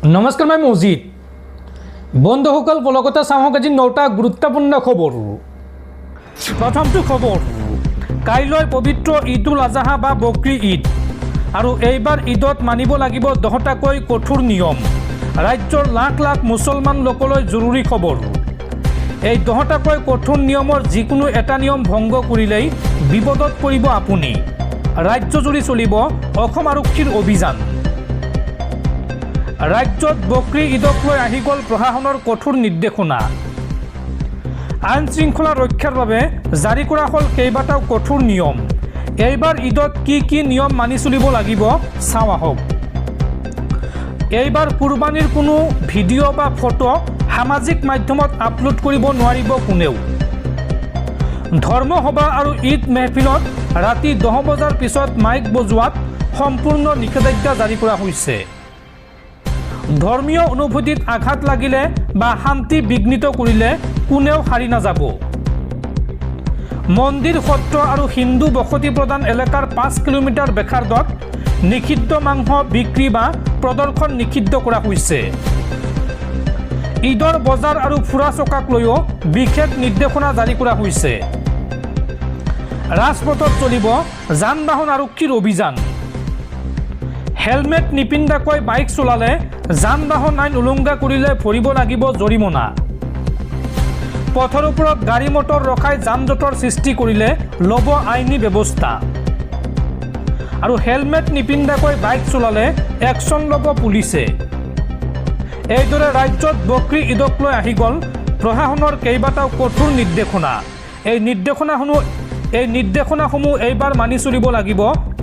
নমস্কাৰ, মই মজিদ। বন্ধুসকল, কলকাতা চাওক আজি 9টা গুৰুত্বপূৰ্ণ খবৰ। প্ৰথমটো খবৰ, কাইলৈ পবিত্ৰ ঈদ উল আজহা বা বকৰী ঈদ, আৰু এইবাৰ ঈদত মানিব লাগিব 10টাকৈ কঠোৰ নিয়ম। ৰাজ্যৰ লাখ লাখ মুছলমান লোকলৈ জৰুৰী খবৰ। এই 10টাকৈ কঠোৰ নিয়মৰ যিকোনো এটা নিয়ম ভংগ কৰিলেই বিপদত পৰিব আপুনি। ৰাজ্যজুৰি চলিব অসম আৰক্ষীৰ অভিযান। ৰাজ্যত বকৰী ঈদক লৈ আহি গ'ল প্ৰশাসনৰ কঠোৰ নিৰ্দেশনা। আইন শৃংখলা ৰক্ষাৰ বাবে জাৰি কৰা হ'ল কেইবাটাও কঠোৰ নিয়ম। এইবাৰ ঈদত কি কি নিয়ম মানি চলিব লাগিব চাওঁ আহক। এইবাৰ কুৰবানীৰ কোনো ভিডিঅ' বা ফটো সামাজিক মাধ্যমত আপলোড কৰিব নোৱাৰিব কোনেও। ধৰ্ম সভা আৰু ঈদ মেহফিলত ৰাতি 10 বজাৰ পিছত মাইক বজোৱাত সম্পূৰ্ণ নিষেধাজ্ঞা জাৰি কৰা হৈছে। ধৰ্মীয় অনুভূতিত আঘাত লাগিলে বা শান্তি বিঘ্নিত কৰিলে কোনেও সাৰি নাযাব। মন্দিৰ, সত্ৰ আৰু হিন্দু বসতি প্ৰধান এলেকাৰ 5 কিলোমিটাৰ বেখাৰ্দত নিষিদ্ধ মাংস বিক্ৰী বা প্ৰদৰ্শন নিষিদ্ধ কৰা হৈছে। ঈদৰ বজাৰ আৰু ফুৰা চকাক লৈও বিশেষ নিৰ্দেশনা জাৰি কৰা হৈছে। ৰাজপথত চলিব যান বাহন আৰক্ষীৰ অভিযান। হেলমেট নিপিন্ধাকৈ বাইক চলালে, যান বাহন আইন উলংঘা কৰিলে ভৰিব লাগিব জৰিমনা। পথৰ ওপৰত গাড়ী মটৰ ৰখাই যান জঁটৰ সৃষ্টি কৰিলে ল'ব আইনী ব্যৱস্থা। আৰু হেলমেট নিপিন্ধাকৈ বাইক চলালে একশ্যন ল'ব পুলিচে। এইদৰে ৰাজ্যত বকৰী ঈদক লৈ আহি গ'ল প্ৰশাসনৰ কেইবাটাও কঠোৰ নিৰ্দেশনা। এই নিৰ্দেশনাসমূহ এইবাৰ মানি চলিব লাগিব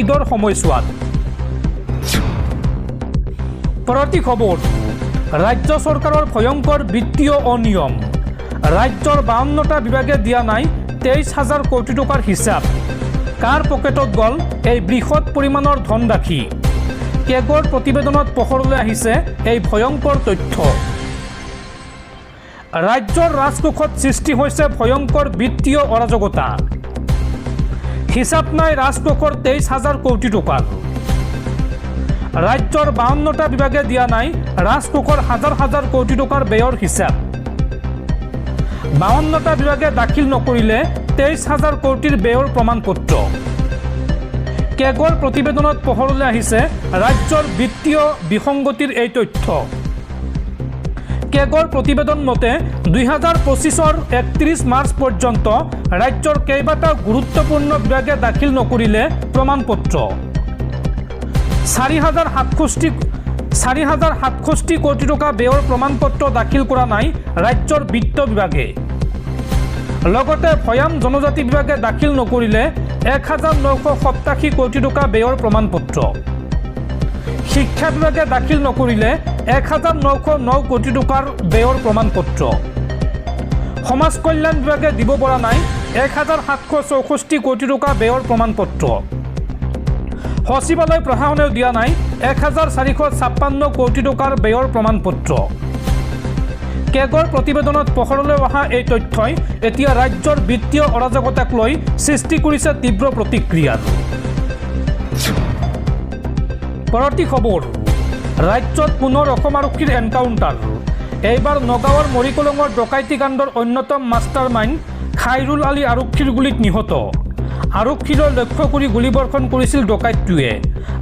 ঈদৰ সময়ছোৱাত। পৰৱৰ্তী খবৰ, ৰাজ্য চৰকাৰৰ ভয়ংকৰ বিত্তীয় অনিয়ম। ৰাজ্যৰ 52টা বিভাগে দিয়া নাই 23,000 কোটি টকাৰ হিচাপ। কাৰ পকেটত গ'ল এই বৃহৎ পৰিমাণৰ ধনৰাশি? কেগৰ প্ৰতিবেদনত পোহৰলৈ আহিছে এই ভয়ংকৰ তথ্য। ৰাজ্যৰ ৰাজকোষত সৃষ্টি হৈছে ভয়ংকৰ বিত্তীয় অৰাজকতা। হিচাপ নাই ৰাজকোষৰ 23,000 কোটি টকাৰ। ৰাজ্যৰ 52টা বিভাগে দিয়া নাই ৰাজকোষৰ হাজাৰ হাজাৰ কোটি টকাৰ ব্যয়ৰ হিচাপ। 52টা বিভাগে দাখিল নকৰিলে 23,000 কোটিৰ ব্যয়ৰ প্ৰমাণপত্ৰ। কেগৰ প্ৰতিবেদনত পোহৰলৈ আহিছে ৰাজ্যৰ বিত্তীয় বিসংগতিৰ এই তথ্য। কেগৰ প্ৰতিবেদন মতে 2025ৰ 31 মাৰ্চ পৰ্যন্ত ৰাজ্যৰ কেইবাটাও গুৰুত্বপূৰ্ণ বিভাগে দাখিল নকৰিলে প্ৰমাণপত্ৰ। 4,767 কোটি টকা ব্যয়ৰ প্ৰমাণপত্ৰ দাখিল কৰা নাই ৰাজ্যৰ বিত্ত বিভাগে। লগতে ভৈয়াম জনজাতি বিভাগে দাখিল নকৰিলে 1,987 কোটি টকা ব্যয়ৰ প্ৰমাণপত্ৰ। শিক্ষা বিভাগে দাখিল নকৰিলে 1,909 কোটি টকাৰ ব্যয়ৰ প্ৰমাণপত্ৰ। সমাজ কল্যাণ বিভাগে দিব পৰা নাই 1,764 কোটি টকা ব্যয়ৰ প্ৰমাণপত্ৰ। সচিবালয় প্ৰশাসনেও দিয়া নাই 1,456 কোটি টকাৰ ব্যয়ৰ প্ৰমাণপত্ৰ। কেগৰ প্ৰতিবেদনত পোহৰলৈ অহা এই তথ্যই এতিয়া ৰাজ্যৰ বিত্তীয় অৰাজকতাক লৈ সৃষ্টি কৰিছে তীব্ৰ প্ৰতিক্ৰিয়াৰ। পৰৱৰ্তী খবৰ, ৰাজ্যত পুনৰ অসম আৰক্ষীৰ এনকাউণ্টাৰ। এইবাৰ নগাঁৱৰ মৰিকলঙৰ ডকাইতি কাণ্ডৰ অন্যতম মাষ্টাৰ মাইণ্ড খাইৰুল আলী আৰক্ষীৰ গুলীত নিহত। আৰক্ষীলৈ লক্ষ্য কৰি গুলীবৰ্ষণ কৰিছিল ডকাইতটোৱে,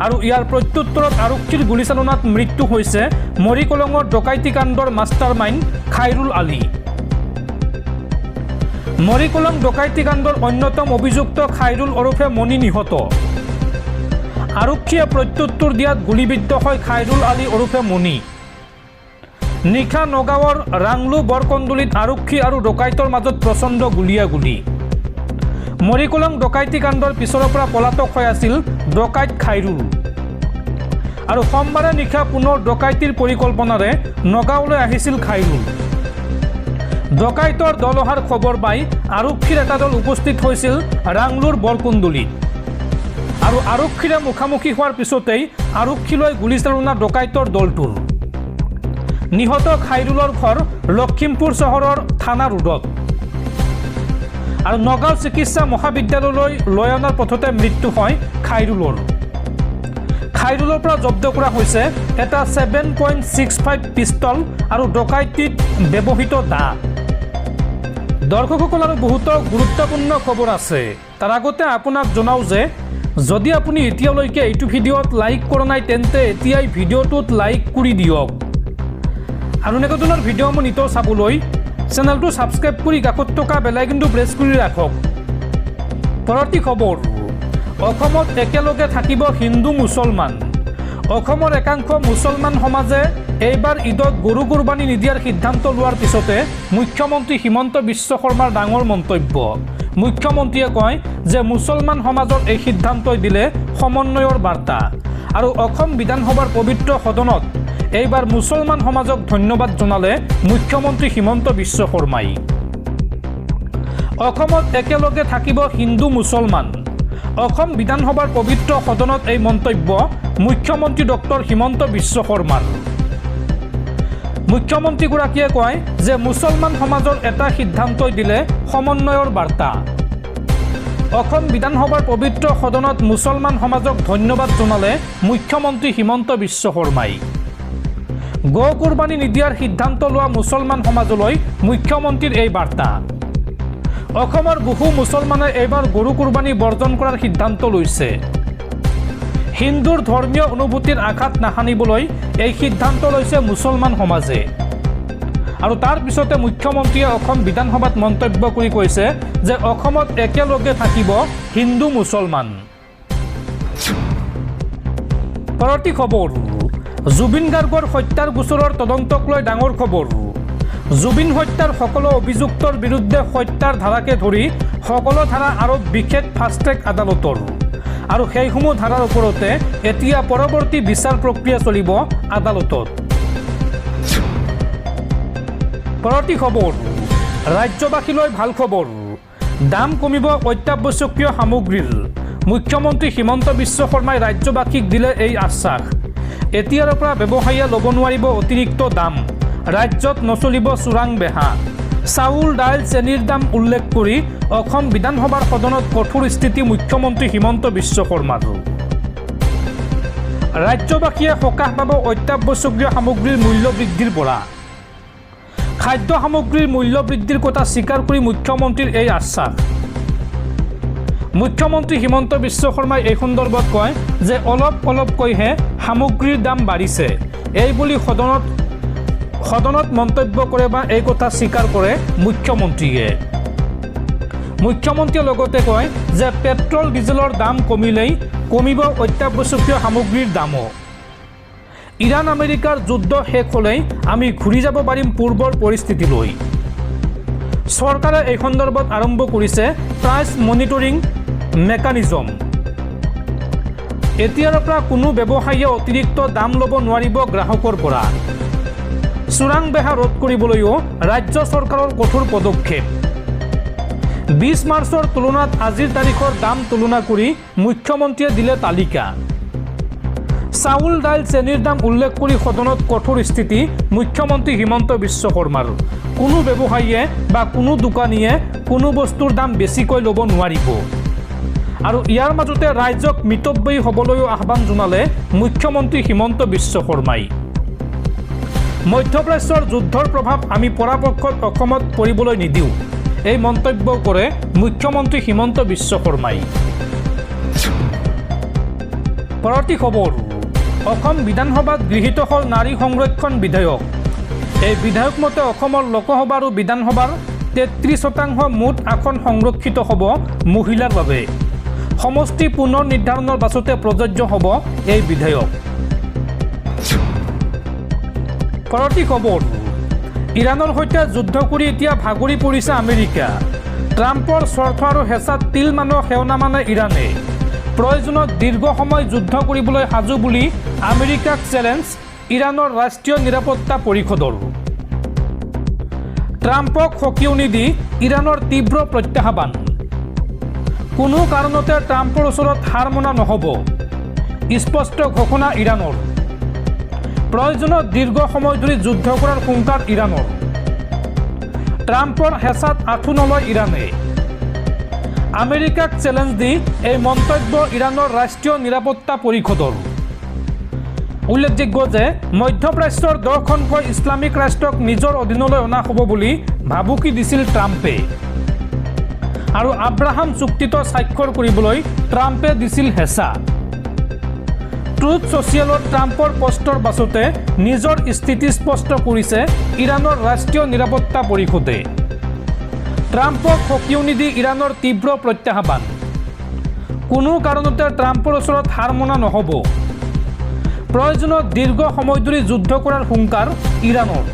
আৰু ইয়াৰ প্ৰত্যুত্তৰত আৰক্ষীৰ গুলীচালনাত মৃত্যু হৈছে মৰিকলঙৰ ডকাইতি কাণ্ডৰ মাষ্টাৰ মাইণ্ড খাইৰুল আলী। মৰিকলং ডকাইতি কাণ্ডৰ অন্যতম অভিযুক্ত খাইৰুল ওৰফে মণি নিহত। আৰক্ষীয়ে প্ৰত্যুত্তৰ দিয়াত গুলীবিদ্ধ হয় খাইৰুল আলী ওৰফে মণি। নিশা নগাঁৱৰ ৰাংলু বৰকন্দুলিত আৰক্ষী আৰু ডকাইতৰ মাজত প্ৰচণ্ড গুলীয়াগুলী। মৰিকলং ডকাইতি কাণ্ডৰ পিছৰ পৰা পলাতক হৈ আছিল ডকাইত খাইৰুল। আৰু সোমবাৰে নিশা পুনৰ ডকাইতিৰ পৰিকল্পনাৰে নগাঁৱলৈ আহিছিল খাইৰুল। ডকাইতৰ দল অহাৰ খবৰ পাই আৰক্ষীৰ এটা দল উপস্থিত হৈছিল ৰাংলুৰ বৰকুন্দুলিত। আৰু আৰক্ষীৰে মুখামুখি হোৱাৰ পিছতেই আৰক্ষীলৈ গুলীচালনা ডকাইতৰ দলটোৰ। নিহত খাইৰুলৰ ঘৰ লখিমপুৰ চহৰৰ থানা ৰোডত। আৰু নগাঁও চিকিৎসা মহাবিদ্যালয়লৈ লৈ অনাৰ পথতে মৃত্যু হয় খাইৰুলৰ। খাইৰুলৰ পৰা জব্দ কৰা হৈছে এটা 7.65 পিষ্টল আৰু ডকাইতিত ব্যৱহৃত দা। দৰ্শকসকল আৰু বহুতো গুৰুত্বপূৰ্ণ খবৰ আছে। তাৰ আগতে আপোনাক জনাওঁ যে যদি আপুনি এতিয়ালৈকে এইটো ভিডিঅ'ত লাইক কৰা নাই তেন্তে এতিয়াই ভিডিঅ'টোত লাইক কৰি দিয়ক আৰু এনেকুৱা ধৰণৰ ভিডিঅ'সমূহ নিতৌ চাবলৈ চেনেলটো ছাবস্ক্ৰাইব কৰি কাষত থকা বেল আইকনটো প্ৰেছ কৰি ৰাখক। পৰৱৰ্তী খবৰ, অসমত একেলগে থাকিব হিন্দু মুছলমান। অসমৰ একাংশ মুছলমান সমাজে এইবাৰ ঈদত গৰু কুৰবানী নিদিয়াৰ সিদ্ধান্ত লোৱাৰ পিছতে মুখ্যমন্ত্ৰী হিমন্ত বিশ্ব শৰ্মাৰ ডাঙৰ মন্তব্য। মুখ্যমন্ত্ৰীয়ে কয় যে মুছলমান সমাজৰ এই সিদ্ধান্তই দিলে সমন্বয়ৰ বাৰ্তা আৰু অসম বিধানসভাৰ পবিত্ৰ সদনত এইবাৰ মুছলমান সমাজক ধন্যবাদ জনালে মুখ্যমন্ত্ৰী হিমন্ত বিশ্ব শৰ্মাই। অসমত একেলগে থাকিব হিন্দু মুছলমান। অসম বিধানসভাৰ পবিত্ৰ সদনত এই মন্তব্য মুখ্যমন্ত্ৰী ডক্টৰ হিমন্ত বিশ্ব শৰ্মাৰ। মুখ্যমন্ত্ৰীগৰাকীয়ে কয় যে মুছলমান সমাজৰ এটা সিদ্ধান্তই দিলে সমন্বয়ৰ বাৰ্তা। অসম বিধানসভাৰ পবিত্ৰ সদনত মুছলমান সমাজক ধন্যবাদ জনালে মুখ্যমন্ত্ৰী হিমন্ত বিশ্ব শৰ্মাই। গো কুৰবানী নিদিয়াৰ সিদ্ধান্ত লোৱা মুছলমান সমাজলৈ মুখ্যমন্ত্ৰীৰ এই বাৰ্তা। অসমৰ বহু মুছলমানে এইবাৰ গৰু কুৰবানী বৰ্জন কৰাৰ সিদ্ধান্ত লৈছে। হিন্দুৰ ধৰ্মীয় অনুভূতিৰ আঘাত নাসানিবলৈ এই সিদ্ধান্ত লৈছে মুছলমান সমাজে আৰু তাৰ পিছতে মুখ্যমন্ত্ৰীয়ে অসম বিধানসভাত মন্তব্য কৰি কৈছে যে অসমত একেলগে থাকিব হিন্দু মুছলমান। পৰৱৰ্তী খবৰ, জুবিন গাৰ্গৰ হত্যাৰ গোচৰৰ তদন্তক লৈ ডাঙৰ খবৰ। জুবিন হত্যাৰ সকলো অভিযুক্তৰ বিৰুদ্ধে হত্যাৰ ধাৰাকে ধৰি সকলো ধাৰা আৰোপ বিশেষ ফাষ্ট-ট্ৰেক আদালতৰ আৰু সেইসমূহ ধাৰাৰ ওপৰতে এতিয়া পৰৱৰ্তী বিচাৰ প্ৰক্ৰিয়া চলিব আদালতত। পৰৱৰ্তী খবৰ, ৰাজ্যবাসীলৈ ভাল খবৰ। দাম কমিব অত্যাৱশ্যকীয় সামগ্ৰীৰ। মুখ্যমন্ত্ৰী হিমন্ত বিশ্ব শৰ্মাই ৰাজ্যবাসীক দিলে এই আশ্বাস। এতিয়াৰ পৰা ব্যৱসায়ীয়ে ল'ব নোৱাৰিব অতিৰিক্ত দাম। ৰাজ্যত নচলিব চোৰাং বেহা। চাউল, দাইল, চেনিৰ দাম উল্লেখ কৰি অসম বিধানসভাৰ সদনত কঠোৰ স্থিতি মুখ্যমন্ত্ৰী হিমন্ত বিশ্ব শৰ্মাৰ। ৰাজ্যবাসীয়ে সকাহ পাব অত্যাৱশ্যকীয় সামগ্ৰীৰ মূল্য বৃদ্ধিৰ পৰা। খাদ্য সামগ্ৰীৰ মূল্য বৃদ্ধিৰ কথা স্বীকাৰ কৰি মুখ্যমন্ত্ৰীৰ এই আশ্বাস। মুখ্যমন্ত্ৰী হিমন্ত বিশ্ব শৰ্মাই এই সন্দৰ্ভত কয় যে অলপকৈহে সামগ্ৰীৰ দাম বাঢ়িছে এই বুলি সদনত মন্তব্য কৰে বা এই কথা স্বীকাৰ কৰে মুখ্যমন্ত্ৰীয়ে। মুখ্যমন্ত্ৰীয়ে লগতে কয় যে পেট্ৰল ডিজেলৰ দাম কমিলেই কমিব অত্যাৱশ্যকীয় সামগ্ৰীৰ দামো। ইৰাণ আমেৰিকাৰ যুদ্ধ শেষ হ'লেই আমি ঘূৰি যাব পাৰিম পূৰ্বৰ পৰিস্থিতিলৈ। চৰকাৰে এই সন্দৰ্ভত আৰম্ভ কৰিছে প্ৰাইচ মনিটৰিং মেকানিজম। এতিয়াৰ পৰা কোনো ব্যৱসায়ীয়ে অতিৰিক্ত দাম ল'ব নোৱাৰিব গ্ৰাহকৰ পৰা। চোৰাং বেহা ৰোধ কৰিবলৈও ৰাজ্য চৰকাৰৰ কঠোৰ পদক্ষেপ। 20 মাৰ্চৰ তুলনাত আজিৰ তাৰিখৰ দাম তুলনা কৰি মুখ্যমন্ত্ৰীয়ে দিলে তালিকা। চাউল, দাইল, চেনিৰ দাম উল্লেখ কৰি সদনত কঠোৰ স্থিতি মুখ্যমন্ত্ৰী হিমন্ত বিশ্ব শৰ্মাৰ। কোনো ব্যৱসায়ীয়ে বা কোনো দোকানীয়ে কোনো বস্তুৰ দাম বেছিকৈ ল'ব নোৱাৰিব আৰু ইয়াৰ মাজতে ৰাইজক মিতব্যয়ী হ'বলৈও আহ্বান জনালে মুখ্যমন্ত্ৰী হিমন্ত বিশ্ব শৰ্মাই। মধ্যপ্ৰাচ্যৰ যুদ্ধৰ প্ৰভাৱ আমি পৰাপক্ষত অসমত পৰিবলৈ নিদিওঁ এই মন্তব্য কৰে মুখ্যমন্ত্ৰী হিমন্ত বিশ্ব শৰ্মাই। পৰৱৰ্তী খবৰ, অসম বিধানসভাত গৃহীত হ'ল নাৰী সংৰক্ষণ বিধেয়ক। এই বিধেয়ক মতে অসমৰ লোকসভা আৰু বিধানসভাৰ 33% মুঠ আসন সংৰক্ষিত হ'ব মহিলাৰ বাবে। সমষ্টি পুনৰ নিৰ্ধাৰণৰ পাছতে প্ৰযোজ্য হ'ব এই বিধেয়ক। পৰৱৰ্তী খবৰ, ইৰাণৰ সৈতে যুদ্ধ কৰি এতিয়া ভাগৰি পৰিছে আমেৰিকা। ট্ৰাম্পৰ স্বাৰ্থ আৰু হেঁচাত তিল মানুহ সেও নামানে ইৰাণে। প্ৰয়োজনত দীৰ্ঘ সময় যুদ্ধ কৰিবলৈ সাজু বুলি আমেৰিকাক চেলেঞ্জ ইৰাণৰ ৰাষ্ট্ৰীয় নিৰাপত্তা পৰিষদৰ। ট্ৰাম্পক সকিয়নি দি ইৰাণৰ তীব্ৰ প্ৰত্যাহ্বান। কোনো কাৰণতে ট্ৰাম্পৰ ওচৰত হাৰ মনা নহ'ব স্পষ্ট ঘোষণা ইৰাণৰ। প্ৰয়োজনত দীৰ্ঘ সময় ধৰি যুদ্ধ কৰাৰ হুংকাৰ ইৰাণৰ। ট্ৰাম্পৰ হেঁচাত আঁঠু নলয় ইৰাণে। আমেৰিকাক চেলেঞ্জ দি এই মন্তব্য ইৰাণৰ ৰাষ্ট্ৰীয় নিৰাপত্তা পৰিষদৰ। উল্লেখযোগ্য যে মধ্যপ্ৰাচ্যৰ 10খনকৈ ইছলামিক ৰাষ্ট্ৰক নিজৰ অধীনলৈ অনা হ'ব বুলি ভাবুকি দিছিল ট্ৰাম্পে আৰু আব্ৰাহাম চুক্তিত স্বাক্ষৰ কৰিবলৈ ট্ৰাম্পে দিছিল হেঁচা ট্ৰুথ ছ'চিয়েলত ট্ৰাম্পৰ পষ্টৰ পাছতে নিজৰ স্থিতি স্পষ্ট কৰিছে ইৰাণৰ ৰাষ্ট্ৰীয় নিৰাপত্তা পৰিষদে ট্ৰাম্পক সকিও নিদি ইৰাণৰ তীব্ৰ প্ৰত্যাহ্বান কোনো কাৰণতে ট্ৰাম্পৰ ওচৰত হাৰ মনা নহ'ব প্ৰয়োজনত দীৰ্ঘ সময় ধৰি যুদ্ধ কৰাৰ হুংকাৰ ইৰাণৰ